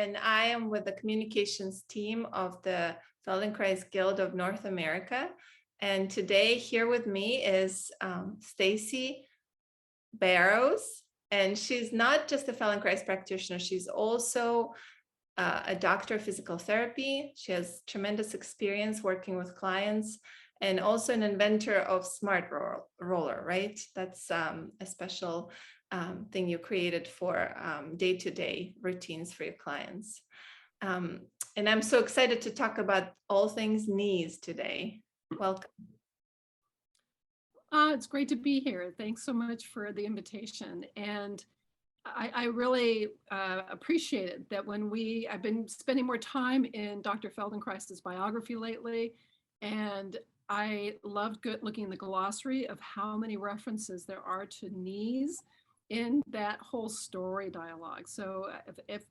and I am with the communications team of the Feldenkrais Guild of North America. And today here with me is Stacy Barrows, and she's not just a Feldenkrais practitioner, she's also a doctor of physical therapy. She has tremendous experience working with clients and also an inventor of Smart Roller, right? That's a special thing you created for day-to-day routines for your clients. And I'm so excited to talk about all things knees today. Welcome. It's great to be here. Thanks so much for the invitation. And I really appreciated that I've been spending more time in Dr. Feldenkrais's biography lately, and I loved looking at the glossary of how many references there are to knees in that whole story dialogue. So if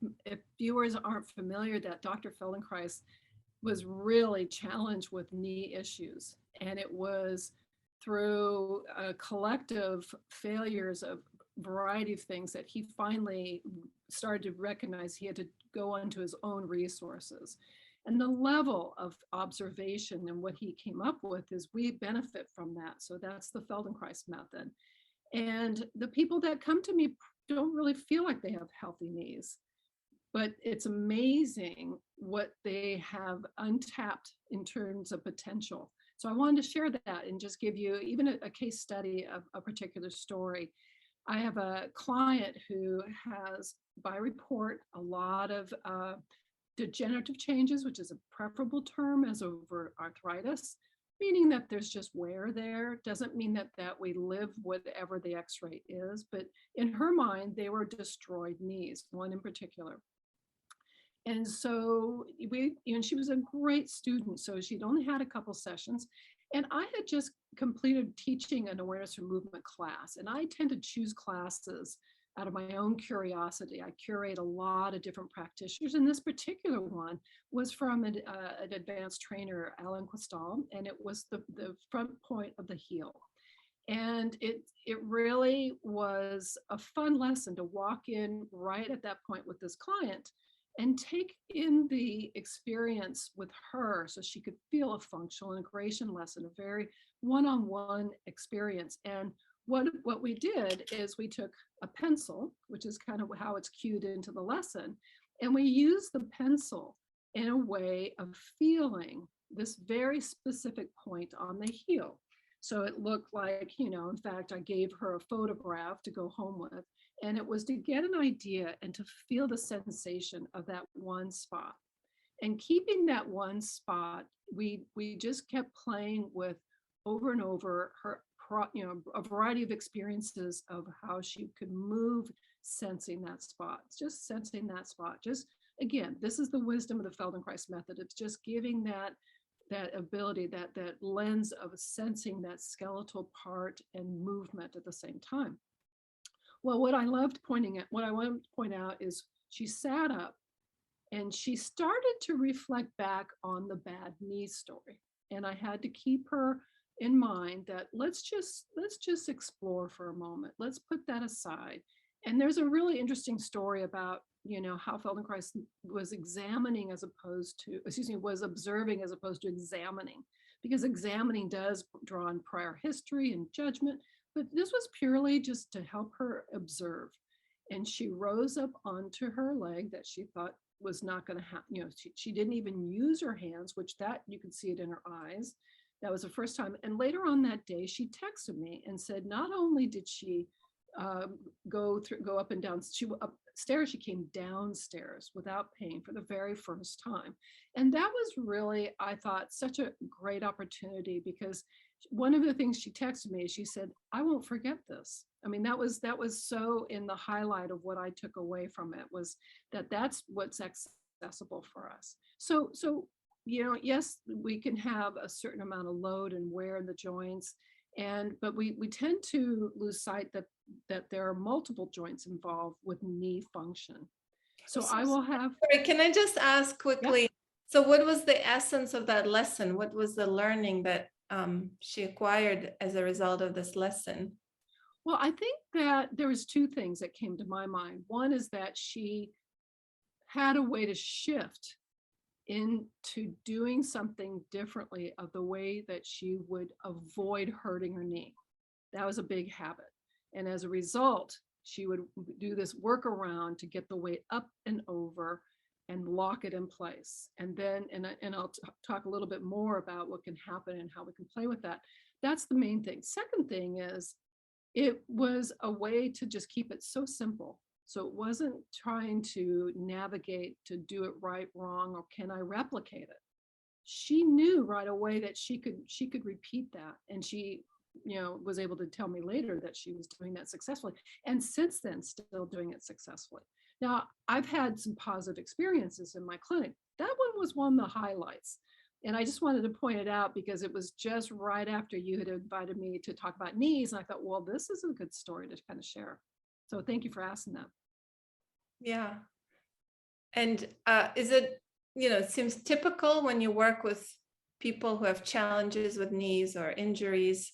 viewers aren't familiar, that Dr. Feldenkrais was really challenged with knee issues, and it was through a collective failures of variety of things that he finally started to recognize he had to go onto his own resources. And the level of observation and what he came up with is we benefit from that. So that's the Feldenkrais method. And the people that come to me don't really feel like they have healthy knees, but it's amazing what they have untapped in terms of potential. So I wanted to share that and just give you even a case study of a particular story. I have a client who has, by report, a lot of degenerative changes, which is a preferable term as over arthritis, meaning that there's just wear there. Doesn't mean that we live whatever the x-ray is, but in her mind, they were destroyed knees, one in particular. And so she was a great student, so she'd only had a couple sessions. And I had just completed teaching an awareness for movement class. And I tend to choose classes out of my own curiosity. I curate a lot of different practitioners. And this particular one was from an advanced trainer, Alan Quistal, and it was the front point of the heel. And it really was a fun lesson to walk in right at that point with this client and take in the experience with her so she could feel a functional integration lesson, a very one-on-one experience. And what we did is we took a pencil, which is kind of how it's cued into the lesson, and we used the pencil in a way of feeling this very specific point on the heel. So it looked like, in fact, I gave her a photograph to go home with, and it was to get an idea and to feel the sensation of that one spot. And keeping that one spot, we just kept playing with over and over her, a variety of experiences of how she could move, sensing that spot, just sensing that spot. Just, again, this is the wisdom of the Feldenkrais method. It's just giving that ability, that lens of sensing that skeletal part and movement at the same time. Well, what I wanted to point out is she sat up and she started to reflect back on the bad knee story. And I had to keep her in mind that let's just explore for a moment. Let's put that aside. And there's a really interesting story about, how Feldenkrais was observing as opposed to examining, because examining does draw on prior history and judgment, but this was purely just to help her observe. And she rose up onto her leg that she thought was not going to happen. She didn't even use her hands, which that you could see it in her eyes. That was the first time. And later on that day, she texted me and said, not only did she go up and down, upstairs, she came downstairs without pain for the very first time. And that was really, I thought, such a great opportunity, because one of the things she texted me, she said, I won't forget this. I mean, that was so in the highlight of what I took away from it, was that's what's accessible for us. So yes, we can have a certain amount of load and wear in the joints, but we tend to lose sight that there are multiple joints involved with knee function. So I will have. Sorry, can I just ask quickly? Yeah. So what was the essence of that lesson? What was the learning that she acquired as a result of this lesson? Well, I think that there was two things that came to my mind. One is that she had a way to shift into doing something differently of the way that she would avoid hurting her knee. That was a big habit. And as a result, she would do this workaround to get the weight up and over and lock it in place. And then, and I'll talk a little bit more about what can happen and how we can play with that. That's the main thing. Second thing is, it was a way to just keep it so simple. So it wasn't trying to navigate to do it right, wrong, or can I replicate it? She knew right away that she could repeat that. And she, was able to tell me later that she was doing that successfully. And since then, still doing it successfully. Now, I've had some positive experiences in my clinic. That one was one of the highlights. And I just wanted to point it out because it was just right after you had invited me to talk about knees. And I thought, well, this is a good story to kind of share. So thank you for asking that. Yeah. And is it, it seems typical when you work with people who have challenges with knees or injuries,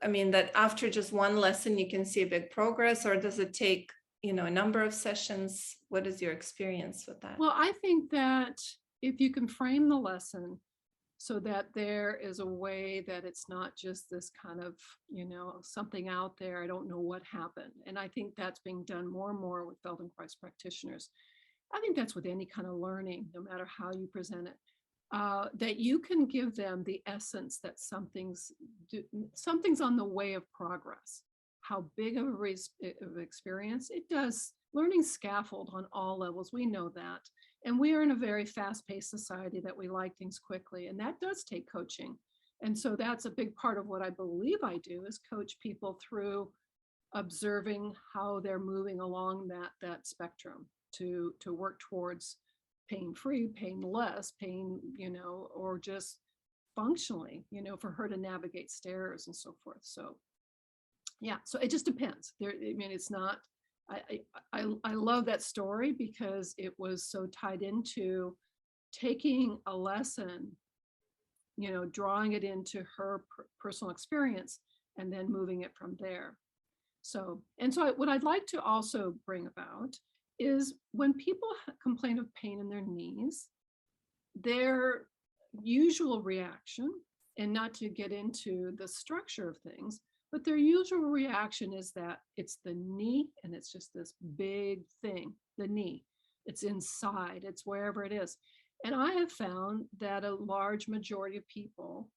I mean, that after just one lesson, you can see a big progress, or does it take, a number of sessions? What is your experience with that? Well, I think that if you can frame the lesson so that there is a way that it's not just this kind of, something out there, I don't know what happened. And I think that's being done more and more with Feldenkrais practitioners. I think that's with any kind of learning, no matter how you present it, that you can give them the essence that something's on the way of progress. How big of an experience it does. Learning scaffold on all levels, we know that. And we are in a very fast-paced society that we like things quickly, and that does take coaching. And so that's a big part of what I believe I do, is coach people through observing how they're moving along that spectrum to work towards pain-free, painless, pain, or just functionally, for her to navigate stairs and so forth. So yeah, so it just depends. It's not, I love that story because it was so tied into taking a lesson, drawing it into her personal experience and then moving it from there. So what I'd like to also bring about is when people complain of pain in their knees, their usual reaction, and not to get into the structure of things, but their usual reaction is that it's the knee and it's just this big thing, the knee. It's inside, it's wherever it is. And I have found that a large majority of people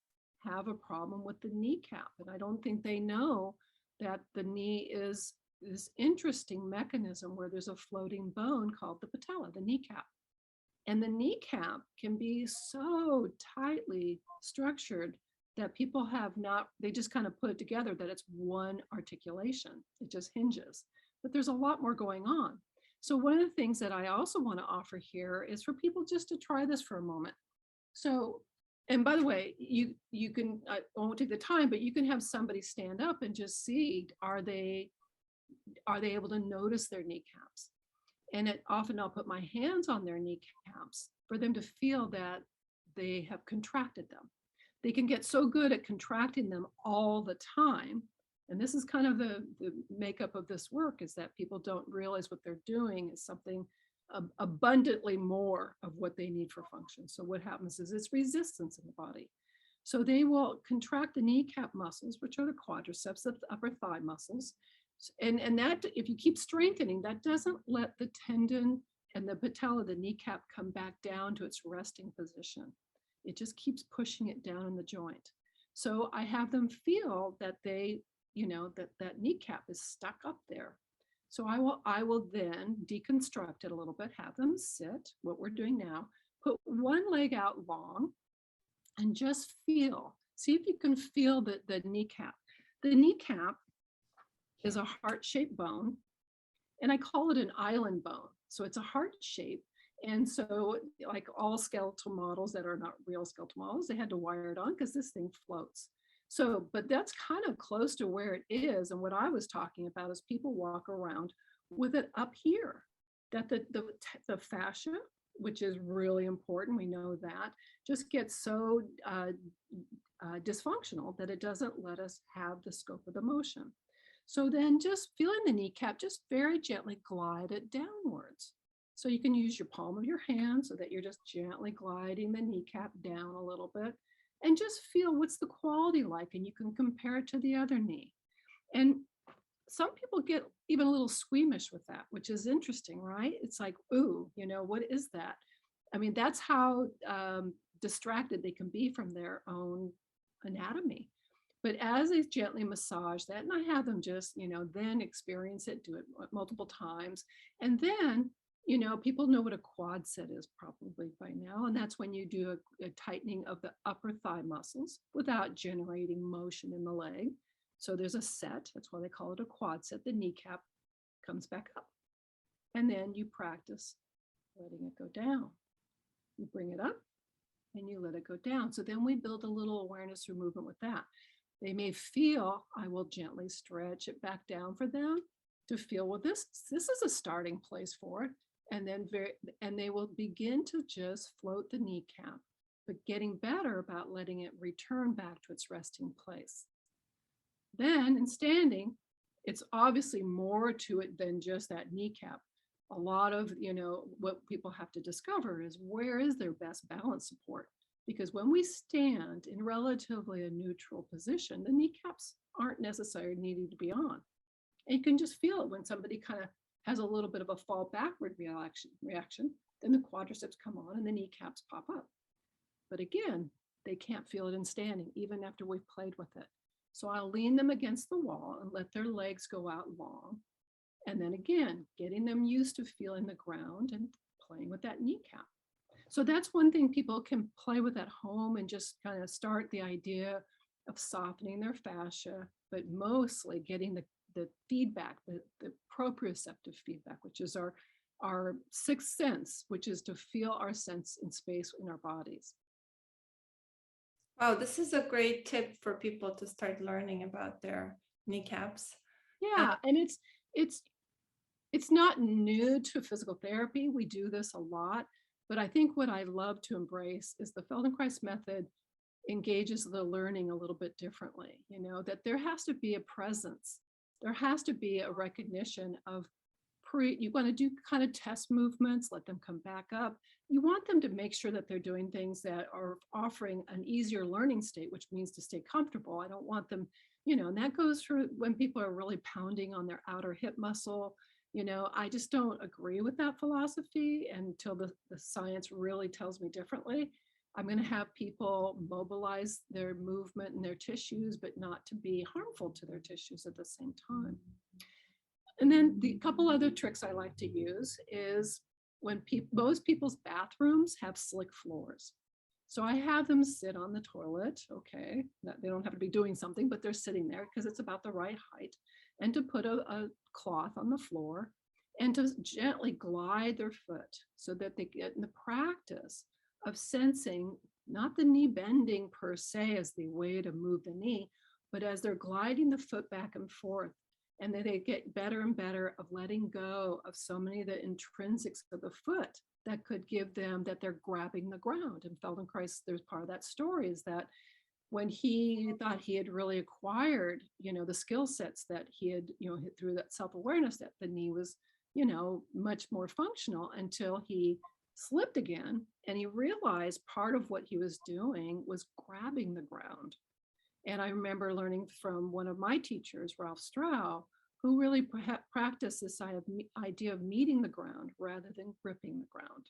have a problem with the kneecap. And I don't think they know that the knee is this interesting mechanism where there's a floating bone called the patella, the kneecap. And the kneecap can be so tightly structured that people have not, they just kind of put it together that it's one articulation. It just hinges. But there's a lot more going on. So one of the things that I also want to offer here is for people just to try this for a moment. So, and by the way, you can, I won't take the time, but you can have somebody stand up and just see, are they able to notice their kneecaps? And often I'll put my hands on their kneecaps for them to feel that they have contracted them. They can get so good at contracting them all the time. And this is kind of the makeup of this work, is that people don't realize what they're doing is something abundantly more of what they need for function. So what happens is it's resistance in the body. So they will contract the kneecap muscles, which are the quadriceps, the upper thigh muscles. And that, if you keep strengthening, that doesn't let the tendon and the patella, the kneecap, come back down to its resting position. It just keeps pushing it down in the joint. So I have them feel that they, that kneecap is stuck up there. So I will then deconstruct it a little bit, have them sit, what we're doing now, put one leg out long and just feel, see if you can feel the kneecap. The kneecap is a heart-shaped bone, and I call it an island bone. So it's a heart shape. And so, like all skeletal models that are not real skeletal models, they had to wire it on because this thing floats. So, but that's kind of close to where it is. And what I was talking about is people walk around with it up here, that the fascia, which is really important, we know that, just gets so dysfunctional that it doesn't let us have the scope of the motion. So then just feeling the kneecap, just very gently glide it downwards. So you can use your palm of your hand so that you're just gently gliding the kneecap down a little bit and just feel what's the quality like, and you can compare it to the other knee. And some people get even a little squeamish with that, which is interesting, right? It's like, ooh, what is that? I mean, that's how distracted they can be from their own anatomy. But as they gently massage that, and I have them just, then experience it, do it multiple times. And then, people know what a quad set is probably by now. And that's when you do a tightening of the upper thigh muscles without generating motion in the leg. So there's a set, that's why they call it a quad set. The kneecap comes back up. And then you practice letting it go down. You bring it up and you let it go down. So then we build a little awareness through movement with that. They may feel, I will gently stretch it back down for them to feel, well, this is a starting place for it. And then they will begin to just float the kneecap, but getting better about letting it return back to its resting place. Then in standing, it's obviously more to it than just that kneecap. A lot of, what people have to discover is where is their best balance support? Because when we stand in relatively a neutral position, the kneecaps aren't necessarily needing to be on. And you can just feel it when somebody kind of has a little bit of a fall backward reaction, then the quadriceps come on and the kneecaps pop up. But again, they can't feel it in standing, even after we've played with it. So I'll lean them against the wall and let their legs go out long. And then again, getting them used to feeling the ground and playing with that kneecap. So that's one thing people can play with at home and just kind of start the idea of softening their fascia, but mostly getting the feedback, the proprioceptive feedback, which is our sixth sense, which is to feel our sense in space in our bodies. Wow, this is a great tip for people to start learning about their kneecaps. Yeah, and it's not new to physical therapy. We do this a lot, but I think what I love to embrace is the Feldenkrais method engages the learning a little bit differently, that there has to be a presence. There has to be a recognition of you want to do kind of test movements, let them come back up. You want them to make sure that they're doing things that are offering an easier learning state, which means to stay comfortable. I don't want them, and that goes for when people are really pounding on their outer hip muscle. I just don't agree with that philosophy until the science really tells me differently. I'm going to have people mobilize their movement and their tissues, but not to be harmful to their tissues at the same time. And then the couple other tricks I like to use is when most people's bathrooms have slick floors. So I have them sit on the toilet, okay, they don't have to be doing something, but they're sitting there because it's about the right height, and to put a cloth on the floor and to gently glide their foot so that they get in the practice of sensing not the knee bending per se as the way to move the knee, but as they're gliding the foot back and forth. And then they get better and better of letting go of so many of the intrinsics of the foot that could give them that they're grabbing the ground. And Feldenkrais, there's part of that story is that when he thought he had really acquired, the skill sets that he had, through that self-awareness, that the knee was, much more functional until he slipped again. And he realized part of what he was doing was grabbing the ground. And I remember learning from one of my teachers, Ralph Strauss, who really practiced this idea of meeting the ground rather than gripping the ground.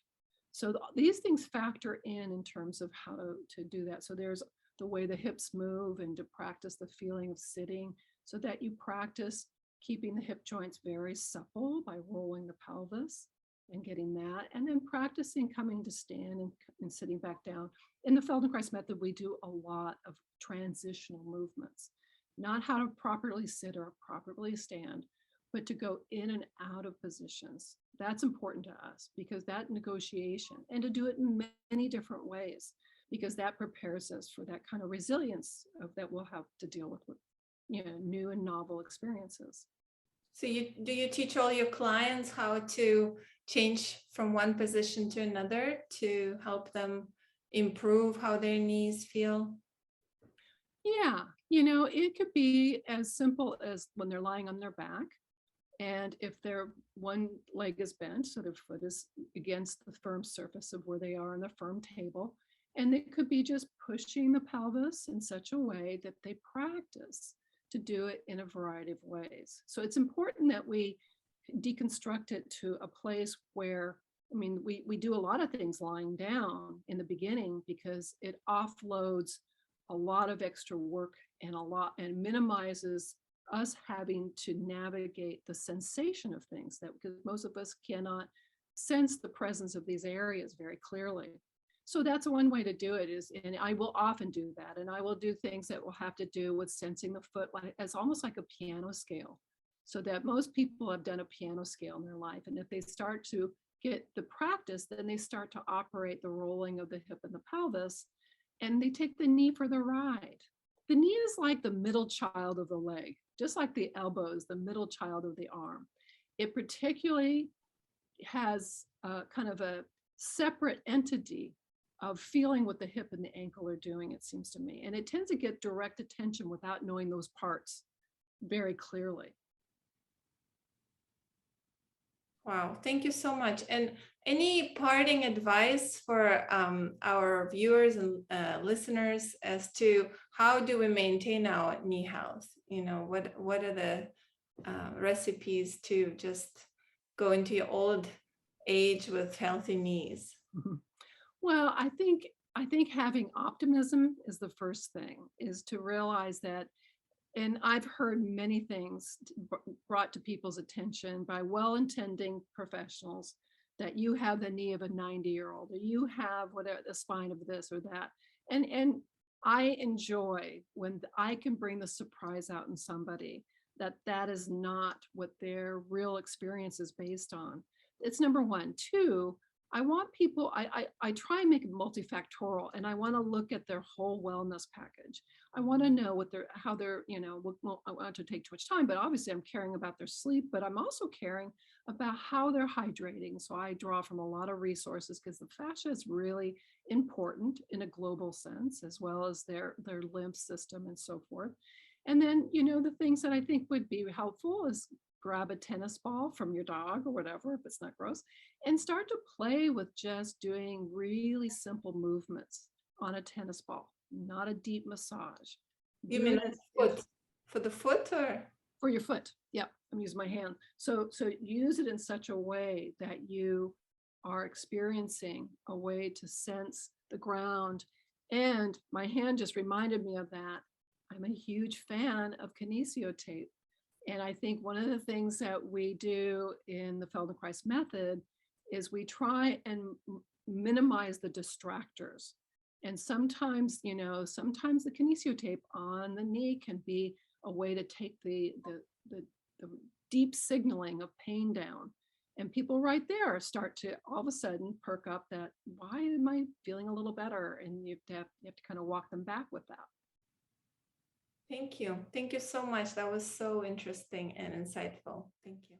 So these things factor in terms of how to do that. So there's the way the hips move and to practice the feeling of sitting so that you practice keeping the hip joints very supple by rolling the pelvis and getting that, and then practicing coming to stand and sitting back down. In the Feldenkrais method, we do a lot of transitional movements, not how to properly sit or properly stand, but to go in and out of positions. That's important to us because that negotiation, and to do it in many different ways, because that prepares us for that kind of resilience that we'll have to deal with new and novel experiences. So do you teach all your clients how to change from one position to another to help them improve how their knees feel? Yeah, it could be as simple as when they're lying on their back And if their one leg is bent, so their foot is against the firm surface of where they are on the firm table, and it could be just pushing the pelvis in such a way that they practice to do it in a variety of ways. So it's important that we deconstruct it to a place where, I mean, we do a lot of things lying down in the beginning because it offloads a lot of extra work and minimizes us having to navigate the sensation of things, that because most of us cannot sense the presence of these areas very clearly. So that's one way to do it is, and I will often do that, and I will do things that will have to do with sensing the foot like as almost like a piano scale, so that most people have done a piano scale in their life. And if they start to get the practice, then they start to operate the rolling of the hip and the pelvis, and they take the knee for the ride. The knee is like the middle child of the leg, just like the elbow is the middle child of the arm. It particularly has kind of a separate entity of feeling what the hip and the ankle are doing, it seems to me. And it tends to get direct attention without knowing those parts very clearly. Wow, thank you so much. And any parting advice for our viewers and listeners as to how do we maintain our knee health? You know, what are the recipes to just go into your old age with healthy knees? Well, I think having optimism is the first thing, is to realize that, and I've heard many things brought to people's attention by well-intending professionals, that you have the knee of a 90-year-old, or you have whatever, the spine of this or that. And I enjoy when I can bring the surprise out in somebody that is not what their real experience is based on. It's number one. Two, I want people, I try and make it multifactorial, and I want to look at their whole wellness package. I want to know how they're, well, I want to take too much time, but obviously I'm caring about their sleep, but I'm also caring about how they're hydrating. So I draw from a lot of resources because the fascia is really important in a global sense, as well as their lymph system and so forth. And then, the things that I think would be helpful is grab a tennis ball from your dog or whatever, if it's not gross, and start to play with just doing really simple movements on a tennis ball, not a deep massage. You mean foot? For the foot or? For your foot. Yeah, I'm using my hand. So use it in such a way that you are experiencing a way to sense the ground. And my hand just reminded me of that. I'm a huge fan of kinesio tape. And I think one of the things that we do in the Feldenkrais method is we try and minimize the distractors. And sometimes, sometimes the kinesio tape on the knee can be a way to take the deep signaling of pain down. And people right there start to all of a sudden perk up that, why am I feeling a little better? And you have to kind of walk them back with that. Thank you. Thank you so much. That was so interesting and insightful. Thank you.